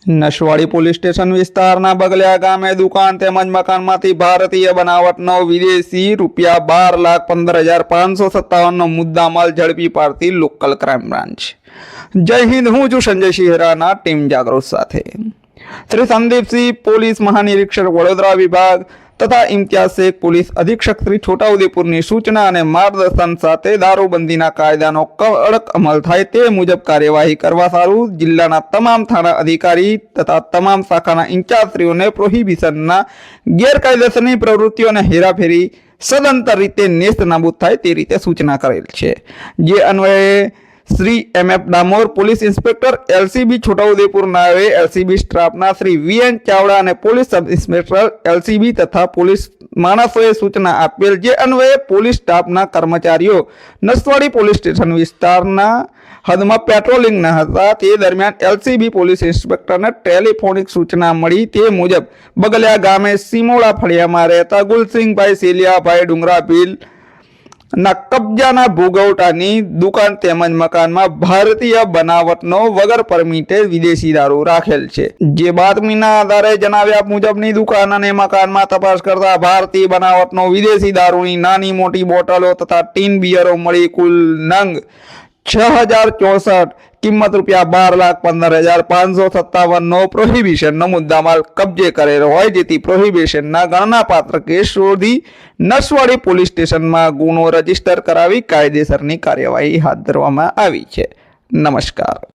Naswadi police station વિસ્તારના બગલિયા ગામે દુકાન તેમજ મકાનમાંથી ભારતીય બનાવટનો વિદેશી ₹12,15,557નો મુદ્દામાલ ઝડપી પાડતી લોકલ ક્રાઇમ બ્રાન્ચ। જય હિન્દ, હું છું સંજય શિહરાના ટીમ જાગૃત સાથે। શ્રી સંદીપસિંહ પોલીસ મહાનિરીક્ષક વડોદરા વિભાગ તથા ઇમ્તિયાઝ શેખ પોલીસ અધિક્ષક શ્રી છોટાઉદેપુરની સૂચના અને માર્ગદર્શન સાથે દારૂબંધીના કાયદાનો કડક અમલ થાય તે મુજબ કાર્યવાહી કરવા સારું જિલ્લાના તમામ થાણા અધિકારી તથા તમામ શાખાના ઇન્ચાર્જશ્રીઓને પ્રોહિબિશનના ગેરકાયદેસરની પ્રવૃત્તિઓ અને હેરાફેરી સદંતર રીતે નેસ્ત નાબૂદ થાય તે રીતે સૂચના કરેલ છે। જે અન્વયે Shri M F. Damor police inspector LCB Chhota Udepur नावे एलसीबी स्टाफना श्री वी.एन. चावड़ा और पुलिस सब इंस्पेक्टर एलसीबी तथा पुलिस माणसोए सूचना आपेल। जे अन्वये पुलिस स्टाफना कर्मचारीओ नसवाड़ी पुलिस स्टेशन विस्तारना हदमां पेट्रोलिंग न हता। ते दरमियान एलसीबी पुलिस इंस्पेक्टर ने टेलिफोनिक सूचना मळी ते मुजब बगलिया गामे सीमोड़ा फळियामां रहता गुलसिंह भाई सेलिया भाई डुंगरा भील ना कब्जाना भोगवटानी दुकान तेमज मकानमा भारतीय बनावटनो वगर परमिटे विदेशी दारू राखेल छे। जे बातमीना आधारे जणाव्या मुजबनी दुकान अने मकानमा तपास करता भारतीय बनावटनो विदेशी दारूनी नानी मोटी बोटलो तथा टीन बियरो मळी कुल नंग 6064 किंमत ₹12,15,557 प्रोहिबिशन मुद्दामाल कब्जे करेलो होय। जेथी प्रोहिबिशन गणना पात्र केस शोधी नसवाड़ी पुलिस स्टेशन में गुनो रजिस्टर करावी कायदेसरनी कार्यवाही हाथ धरवामां आवी छे। नमस्कार।